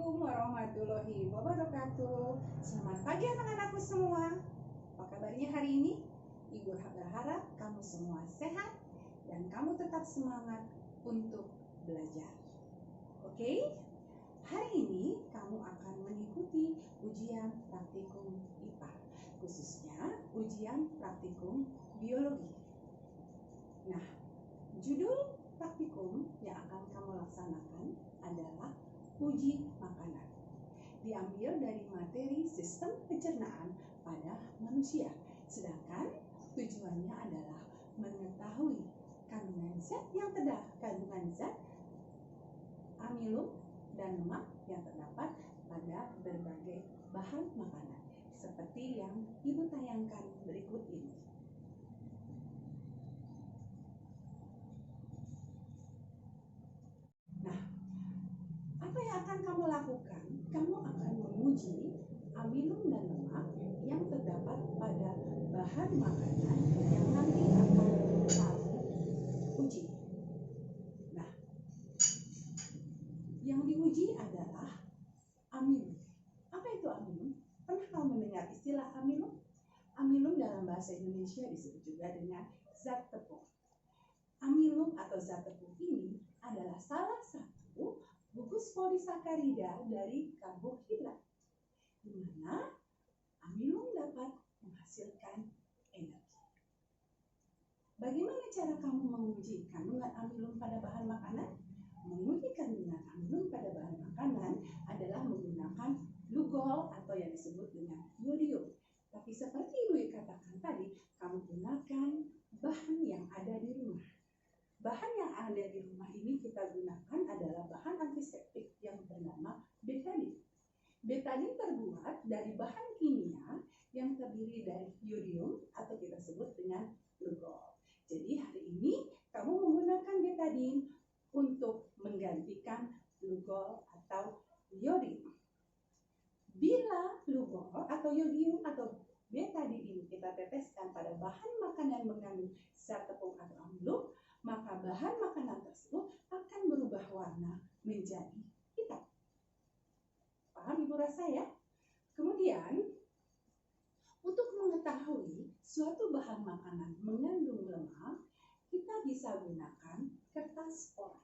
Assalamualaikum warahmatullahi wabarakatuh. Selamat pagi anak-anakku semua. Apa kabarnya hari ini? Ibu berharap kamu semua sehat dan kamu tetap semangat untuk belajar. Oke? Hari ini kamu akan mengikuti ujian praktikum IPA, khususnya ujian praktikum biologi. Nah, judul praktikum yang akan kamu laksanakan adalah uji makanan. Diambil dari materi sistem pencernaan pada manusia. Sedangkan tujuannya adalah mengetahui kandungan zat yang kandungan zat amilum dan lemak yang terdapat pada berbagai bahan makanan, seperti yang Ibu tayangkan berikut ini. Apa yang akan kamu lakukan? Kamu akan menguji amilum dan lemak yang terdapat pada bahan makanan yang nanti akan kamu uji. Nah, yang diuji adalah amilum. Apa itu amilum? Pernah kamu mendengar istilah amilum? Amilum dalam bahasa Indonesia disebut juga dengan zat tepung. Amilum atau zat tepung ini adalah salah satu gugus polisakarida dari karbohidrat, di mana amilum dapat menghasilkan energi. Bagaimana cara kamu menguji kandungan amilum pada bahan makanan? Menguji kandungan amilum pada bahan makanan adalah menggunakan glukol atau yang disebut dengan yodium. Tapi seperti Ibu katakan tadi, kamu gunakan bahan yang ada di rumah. Bahan yang ada di rumah ini kita gunakan adalah bahan antiseptik yang bernama betadine. Betadine terbuat dari bahan kimia yang terdiri dari yodium atau kita sebut dengan glukol. Jadi hari ini kamu menggunakan betadine untuk menggantikan glukol atau yodium. Bila glukol atau yodium atau betadine ini kita teteskan pada bahan makanan mengandung zat tepung atau amilum, maka bahan makanan tersebut akan berubah warna menjadi hitam. Paham Ibu rasa ya? Kemudian, untuk mengetahui suatu bahan makanan mengandung lemak, kita bisa gunakan kertas koran.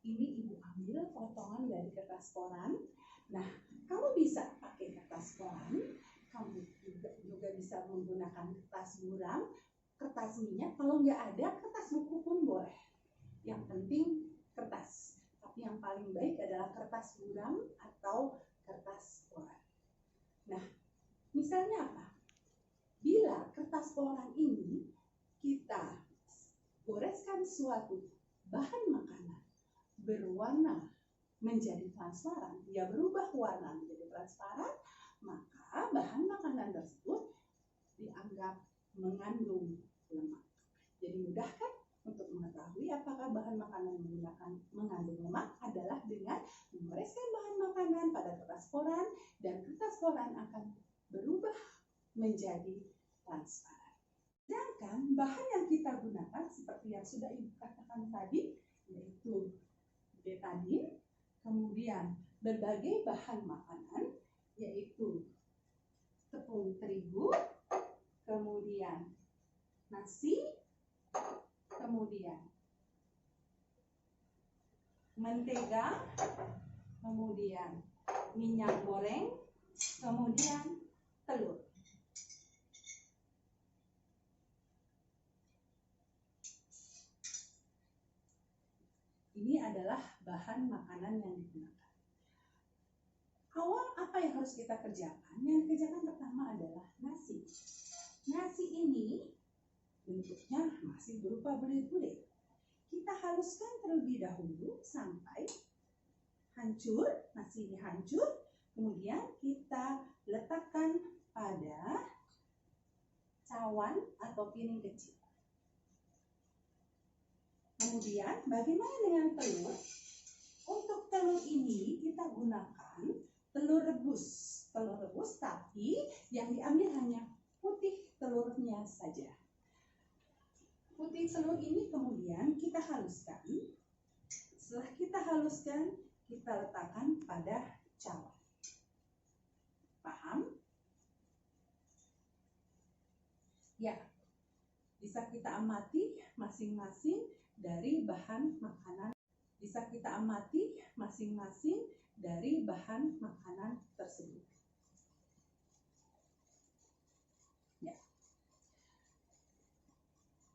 Ini Ibu ambil potongan dari kertas koran. Nah, kamu bisa pakai kertas koran, kamu juga bisa menggunakan kertas buram, kertas minyak, kalau nggak ada kertas buku pun boleh. Yang penting kertas. Tapi yang paling baik adalah kertas buram atau kertas koran. Nah, misalnya apa? Bila kertas koran ini kita goreskan suatu bahan makanan berwarna menjadi transparan, dia berubah warna menjadi transparan, maka bahan makanan tersebut dianggap mengandung lemak. Jadi mudah kan untuk mengetahui apakah bahan makanan mengandung lemak adalah dengan memgoreskan bahan makanan pada kertas koran, dan kertas koran akan berubah menjadi transparan. Sedangkan bahan yang kita gunakan seperti yang sudah Ibu katakan tadi, yaitu betadine, kemudian berbagai bahan makanan, yaitu tepung terigu, kemudian nasi, kemudian mentega, kemudian minyak goreng, kemudian telur. Ini adalah bahan makanan yang digunakan. Awal apa yang harus kita kerjakan? Yang dikerjakan pertama adalah nasi. Nasi ini bentuknya masih berupa bulir-bulir. Kita haluskan terlebih dahulu sampai hancur, nasi ini hancur. Kemudian kita letakkan pada cawan atau piring kecil. Kemudian bagaimana dengan telur? Untuk telur ini kita gunakan telur rebus. Telur rebus tapi yang diambil hanya putih telurnya saja. Putih telur ini kemudian kita haluskan. Setelah kita haluskan, kita letakkan pada cawan. kita amati masing-masing dari bahan makanan. Bisa kita amati masing-masing dari bahan makanan tersebut. Ya.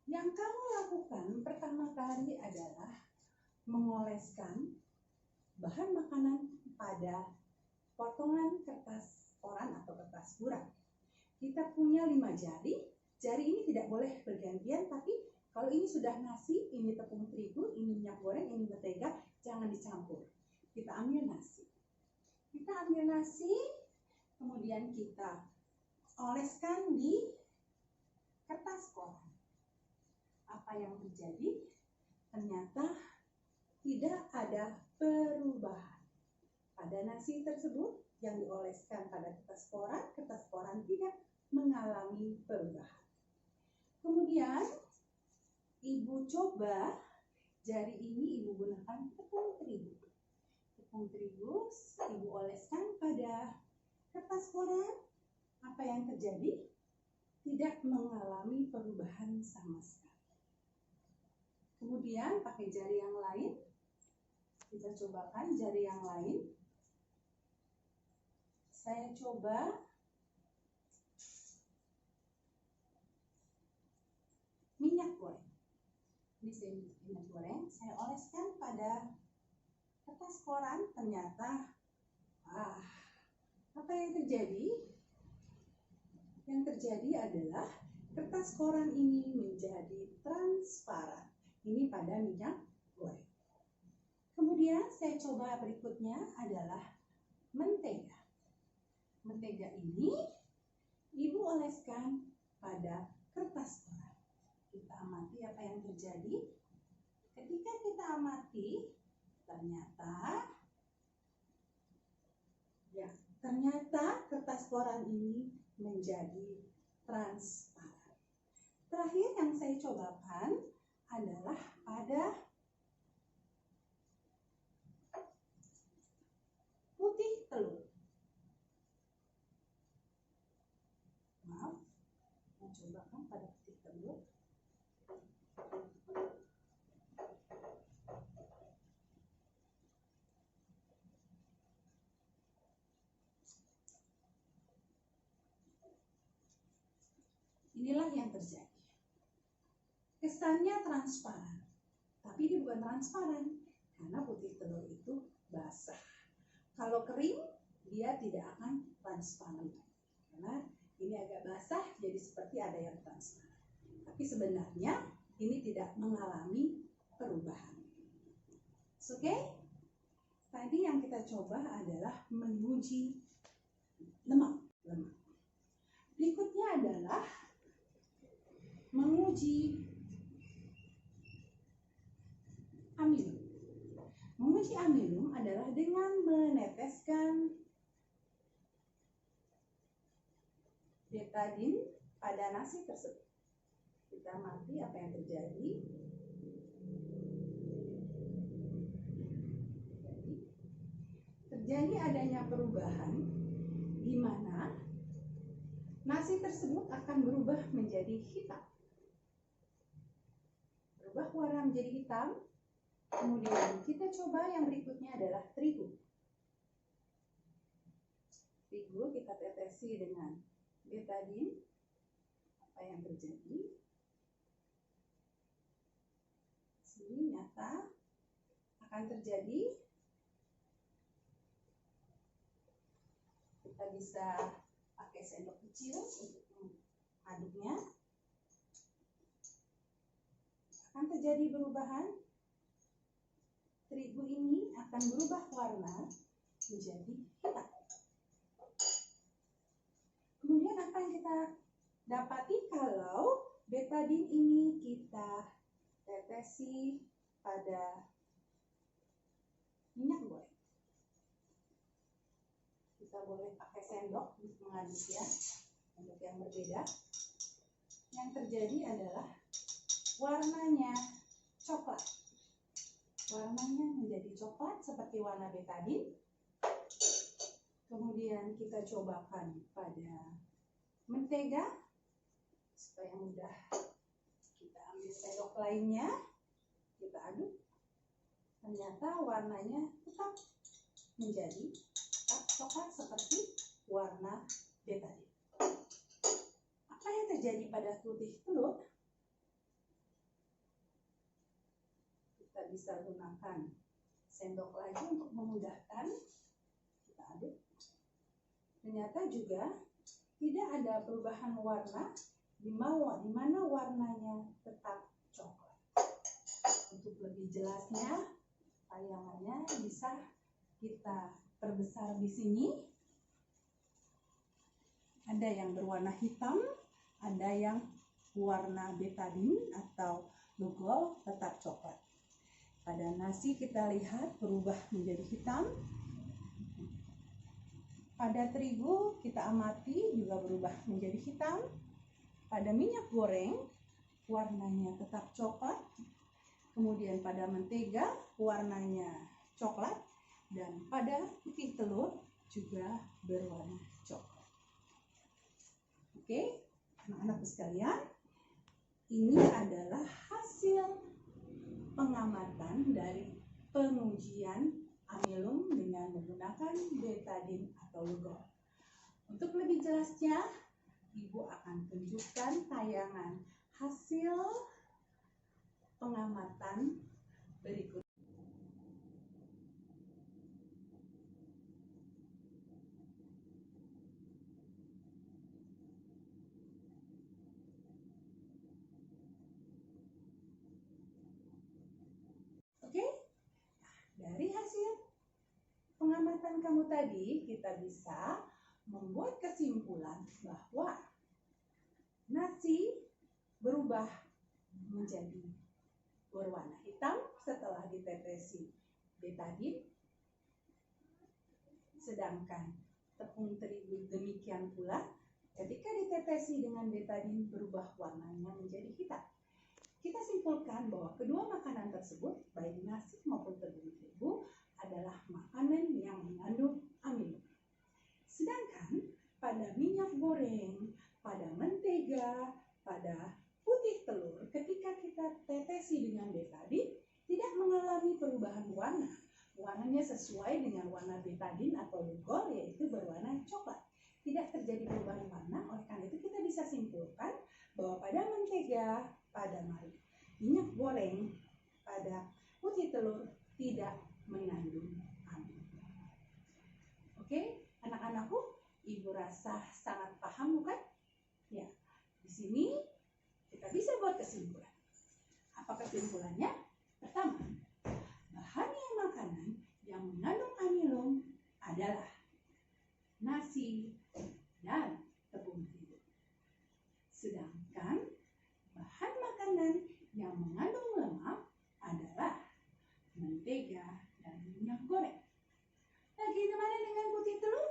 Yang kamu lakukan pertama kali adalah mengoleskan bahan makanan pada potongan kertas koran atau kertas buram. Kita punya 5 jari. Jari ini tidak boleh bergantian, tapi kalau ini sudah nasi, ini tepung terigu, ini minyak goreng, ini mentega, jangan dicampur. Kita ambil nasi. Kemudian kita oleskan di kertas koran. Apa yang terjadi? Ternyata tidak ada perubahan. Pada nasi tersebut yang dioleskan pada kertas koran tidak mengalami perubahan. Kemudian Ibu coba jari ini Ibu gunakan tepung terigu. Tepung terigu Ibu oleskan pada kertas koran. Apa yang terjadi? Tidak mengalami perubahan sama sekali. Kemudian pakai jari yang lain. Kita cobakan jari yang lain. Saya coba minyak goreng. Ini minyak goreng, saya oleskan pada kertas koran. Ternyata, apa yang terjadi? Yang terjadi adalah kertas koran ini menjadi transparan. Ini pada minyak goreng. Kemudian saya coba berikutnya adalah mentega. Mentega ini Ibu oleskan pada kertas koran. Kita amati apa yang terjadi. Ketika kita amati, ternyata kertas koran ini menjadi transparan. Terakhir yang saya cobakan adalah pada putih telur. Maaf, saya cobakan pada putih telur. Inilah yang terjadi. Kesannya transparan, tapi dia bukan transparan karena putih telur itu basah. Kalau kering, dia tidak akan transparan karena ini agak basah, jadi seperti ada yang transparan. Tapi sebenarnya ini tidak mengalami perubahan. Oke? Tadi yang kita coba adalah menguji lemak. Berikutnya adalah menguji amilum. Menguji amilum adalah dengan meneteskan betadin pada nasi tersebut. Kita amati apa yang terjadi. Terjadi adanya perubahan di mana nasi tersebut akan berubah menjadi hitam. Berubah warna menjadi hitam. Kemudian kita coba yang berikutnya adalah terigu. Terigu kita tetesi dengan betadin. Apa yang terjadi? Sini nyata akan terjadi. Kita bisa pakai sendok kecil untuk mengaduknya. Akan terjadi perubahan. Terigu ini akan berubah warna menjadi hitam. Kemudian apa yang kita dapati kalau betadin ini kita tetesi pada minyak goreng. Kita boleh pakai sendok untuk mengaduk ya, untuk yang berbeda. Yang terjadi adalah warnanya coklat. Warnanya menjadi coklat seperti warna betadin. Kemudian kita cobakan pada mentega supaya mudah Kita ambil sendok lainnya, kita aduk. Ternyata warnanya tetap menjadi coklat seperti warna betadin. Apa yang terjadi pada putih telur? Kita bisa gunakan sendok lagi untuk memudahkan. Kita aduk. Ternyata juga tidak ada perubahan warna di mana warnanya tetap coklat. Untuk lebih jelasnya, tayangannya bisa kita perbesar di sini. Ada yang berwarna hitam, ada yang warna betadin atau lugol tetap coklat. Pada nasi kita lihat berubah menjadi hitam. Pada terigu kita amati juga berubah menjadi hitam. Pada minyak goreng warnanya tetap coklat. Kemudian pada mentega warnanya coklat. Dan pada putih telur juga berwarna coklat. Oke, anak-anakku sekalian, ini adalah hasil pengamatan dari pengujian amilum dengan menggunakan betadin atau lugol. Untuk lebih jelasnya, Ibu akan tunjukkan tayangan hasil pengamatan berikut. Oke, dari hasil pengamatan kamu tadi, kita bisa membuat kesimpulan bahwa nasi berubah menjadi berwarna hitam setelah ditetesi betadin, sedangkan tepung terigu demikian pula ketika ditetesi dengan betadin berubah warnanya menjadi hitam. Kita simpulkan bahwa kedua makanan tersebut, baik nasi maupun tepung terigu, adalah makanan yang mengandung amilum. Sedangkan pada minyak goreng, pada mentega, pada putih telur, ketika kita tetesi dengan betadin, tidak mengalami perubahan warna. Warnanya sesuai dengan warna betadin atau lugol, yaitu berwarna coklat. Tidak terjadi perubahan warna, oleh karena itu kita bisa simpulkan bahwa pada mentega, pada minyak goreng, pada putih telur tidak mengandung amilum. Oke, anak-anakku, Ibu rasa sangat paham bukan? Ya, di sini kita bisa buat kesimpulan. Apa kesimpulannya? Pertama, bahan makanan yang mengandung amilum adalah nasi dan tepung terigu. Sedangkan bahan makanan yang mengandung lemak adalah mentega dan minyak goreng. Bagaimana dengan putih telur?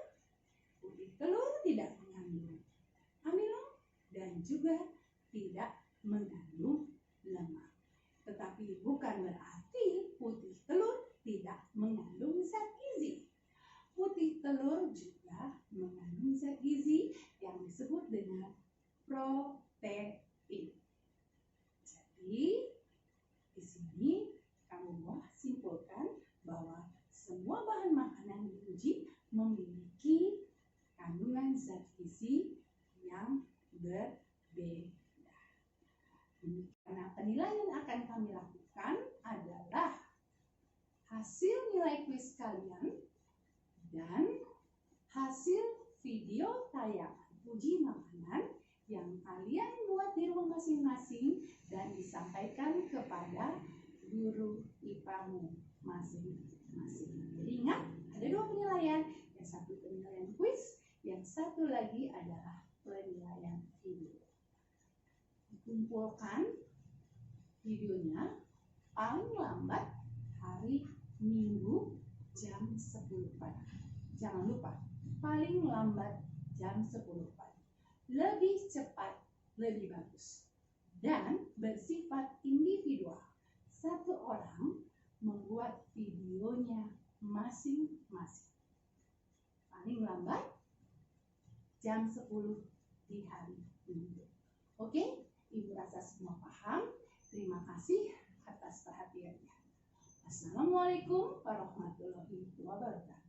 Putih telur tidak mengandung amilum dan juga tidak mengandung lemak. Tetapi bukan berarti putih telur tidak mengandung zat gizi. Putih telur juga mengandung zat gizi yang disebut dengan protein. Jadi, di sini kamu mau simpulkan bahwa semua bahan makanan diuji memiliki kandungan zat gizi yang berbeda. Karena penilaian yang akan kami lakukan adalah hasil nilai kuis kalian dan hasil video tayangan uji makanan yang kalian buat di rumah masing-masing dan disampaikan kepada guru IPA-mu masing-masing. Jadi ingat, ada dua penilaian, yang satu penilaian kuis, yang satu lagi adalah penilaian video. Dikumpulkan videonya paling lambat hari Minggu jam 10 pagi. Jangan lupa, paling lambat jam 10 pagi. Lebih cepat, lebih bagus. Dan bersifat individual. Satu orang membuat videonya masing-masing. Paling lambat jam 10 di hari Minggu. Oke? Ibu rasa semua paham. Terima kasih atas perhatiannya. Assalamualaikum warahmatullahi wabarakatuh.